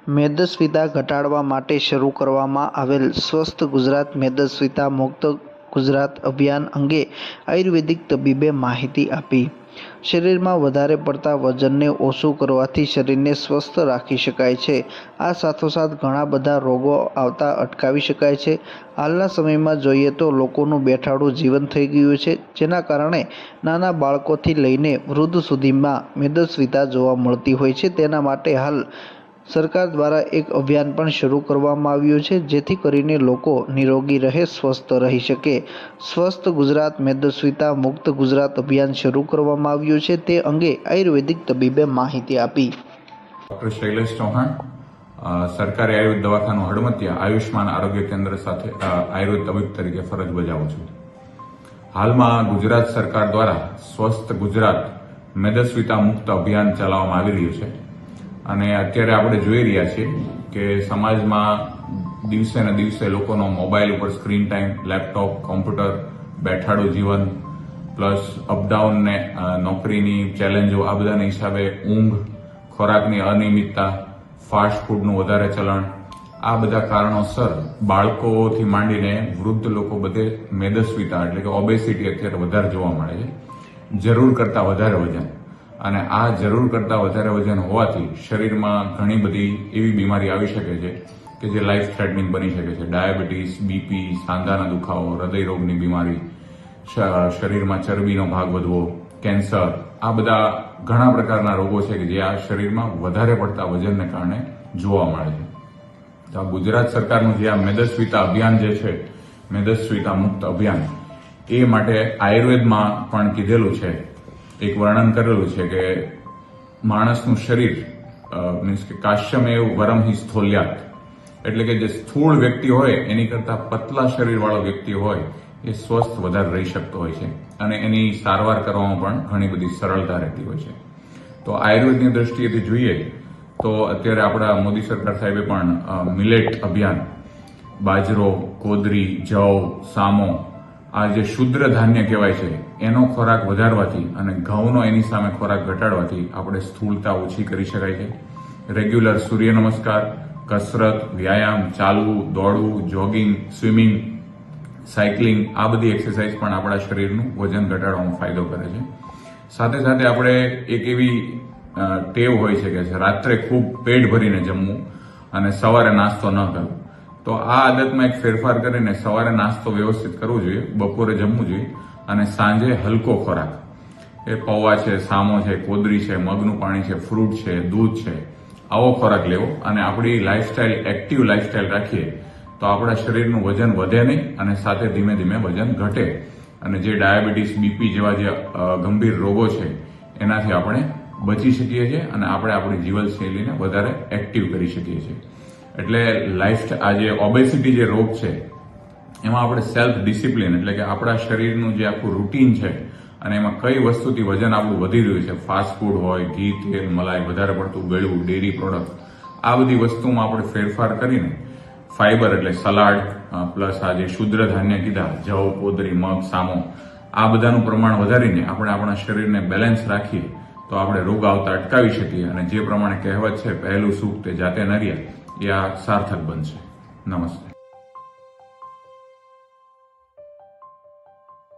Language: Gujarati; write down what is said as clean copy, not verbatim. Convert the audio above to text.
મેદસ્વીતા ઘટાડવા માટે શરૂ કરવામાં આવેલ સ્વસ્થ ગુજરાત મેદસ્વીતા મુક્ત ગુજરાત અભિયાન અંગે આયુર્વેદિક તબીબે માહિતી આપી. શરીરમાં વધારે પડતા વજનને ઓછું કરવાથી શરીરને સ્વસ્થ રાખી શકાય છે. આ સાથોસાથ ઘણા બધા રોગો આવતા અટકાવી શકાય છે. હાલના સમયમાં જોઈએ તો લોકોનું બેઠાડું જીવન થઈ ગયું છે, જેના કારણે નાના બાળકોથી લઈને વૃદ્ધ સુધીમાં મેદસ્વીતા જોવા મળતી હોય છે. તેના માટે હાલ સરકાર દ્વારા એક અભિયાન પણ શરૂ કરવામાં આવ્યું છે, જેથી કરીને લોકો નિરોગી રહે, સ્વસ્થ રહી શકે. સ્વસ્થ ગુજરાત મેદસ્વીતા મુક્ત ગુજરાત અભિયાન શરૂ કરવામાં આવ્યું છે. તે અંગે આયુર્વેદિક તબીબે માહિતી આપી. ડોક્ટર શૈલેષ ચૌહાણ, સરકારી આયુર્વેદ દવાખાનું હડમતિયા આયુષ્માન આરોગ્ય કેન્દ્ર સાથે આયુર્વેદ તબીબ તરીકે ફરજ બજાવું છું. હાલમાં ગુજરાત સરકાર દ્વારા સ્વસ્થ ગુજરાત મેદસ્વીતા મુક્ત અભિયાન ચલાવવામાં આવી રહ્યું છે અને અત્યારે આપણે જોઈ રહ્યા છીએ કે સમાજમાં દિવસે ને દિવસે લોકોનો મોબાઈલ ઉપર સ્ક્રીન ટાઈમ, લેપટોપ, કોમ્પ્યુટર, બેઠાડું જીવન પ્લસ અપડાઉન ને નોકરીની ચેલેન્જો, આ બધાના હિસાબે ઊંઘ, ખોરાકની અનિયમિતતા, ફાસ્ટ ફૂડનું વધારે ચલણ, આ બધા કારણોસર બાળકોથી માંડીને વૃદ્ધ લોકો બધે મેદસ્વીતા એટલે કે ઓબેસિટી અત્યારે વધારે જોવા મળે છે. જરૂર કરતા વધારે વજન, અને આ જરૂર કરતા વધારે વજન હોવાથી શરીરમાં ઘણી બધી એવી બીમારી આવી શકે છે કે જે લાઈફ થ્રેટનિંગ બની શકે છે. ડાયાબિટીસ, બીપી, સાંધાના દુખાવો, હૃદયરોગની બીમારી, શરીરમાં ચરબીનો ભાગ વધવો, કેન્સર, આ બધા ઘણા પ્રકારના રોગો છે કે જે આ શરીરમાં વધારે પડતા વજનને કારણે જોવા મળે છે. તો આ ગુજરાત સરકારનું જે આ મેદસ્વીતા અભિયાન જે છે, મેદસ્વીતા મુક્ત અભિયાન, એ માટે આયુર્વેદમાં પણ કીધેલું છે, એક વર્ણન કરેલું છે કે માણસનું શરીર મીન્સ કે કાશ્યમેવ વરમહિ સ્થોલ્યાત, એટલે કે જે સ્થૂળ વ્યક્તિ હોય એની કરતા પતલા શરીર વાળો વ્યક્તિ હોય એ સ્વસ્થ વધારે રહી શકતો હોય છે અને એની સારવાર કરવામાં પણ ઘણી બધી સરળતા રહેતી હોય છે. તો આયુર્વેદની દ્રષ્ટિએથી જોઈએ તો અત્યારે આપણા મોદી સરકાર સાહેબે પણ મિલેટ અભિયાન, બાજરો, કોદરી, જવ, સામો, આ જે શુદ્ર ધાન્ય કહેવાય છે એનો ખોરાક વધારવાથી અને ઘઉંનો એની સામે ખોરાક ઘટાડવાથી આપણે સ્થૂળતા ઓછી કરી શકાય છે. રેગ્યુલર સૂર્ય નમસ્કાર, કસરત, વ્યાયામ, ચાલવું, દોડવું, જોગિંગ, સ્વિમિંગ, સાયકલિંગ, આ બધી એક્સરસાઇઝ પણ આપણા શરીરનું વજન ઘટાડવામાં ફાયદો કરે છે. સાથે સાથે આપણે એક એવી ટેવ હોય છે કે રાત્રે ખૂબ પેટ ભરીને જમવું અને સવારે નાસ્તો ન કરવો. તો આ આદતમાં એક ફેરફાર કરીને સવારે નાસ્તો વ્યવસ્થિત કરવો જોઈએ, બપોરે જમવું જોઈએ અને સાંજે હલકો ખોરાક, એ પૌવા છે, સામો છે, કોદરી છે, મગનું પાણી છે, ફ્રૂટ છે, દૂધ છે, આવો ખોરાક લેવો અને આપણી લાઈફસ્ટાઈલ, એક્ટિવ લાઈફસ્ટાઈલ રાખીએ તો આપણા શરીરનું વજન વધે નહીં અને સાથે ધીમે ધીમે વજન ઘટે અને જે ડાયાબિટીસ, બીપી જેવા જે ગંભીર રોગો છે એનાથી આપણે બચી શકીએ છીએ અને આપણે આપણી જીવનશૈલીને વધારે એક્ટિવ કરી શકીએ છીએ. એટલે આ જે ઓબેસિટી જે રોગ છે એમાં આપણે સેલ્ફ ડિસિપ્લિન એટલે કે આપણા શરીરનું જે આખું રૂટીન છે અને એમાં કઈ વસ્તુથી વજન આપણું વધી રહ્યું છે, ફાસ્ટ ફૂડ હોય, ઘી, તેલ, મલાઈ, વધારે પડતું ગળ્યું, ડેરી પ્રોડક્ટ, આ બધી વસ્તુમાં આપણે ફેરફાર કરીને ફાઈબર એટલે સલાડ પ્લસ આ જે શુદ્ર ધાન્ય કીધા, જવ, કોદરી, મગ, સામો, આ બધાનું પ્રમાણ વધારીને આપણે આપણા શરીરને બેલેન્સ રાખીએ તો આપણે રોગ આવતા અટકાવી શકીએ અને જે પ્રમાણે કહેવત છે, પહેલું સુખ તે જાતે નર્યા, એ આ સાર્થક બનશે. નમસ્તે.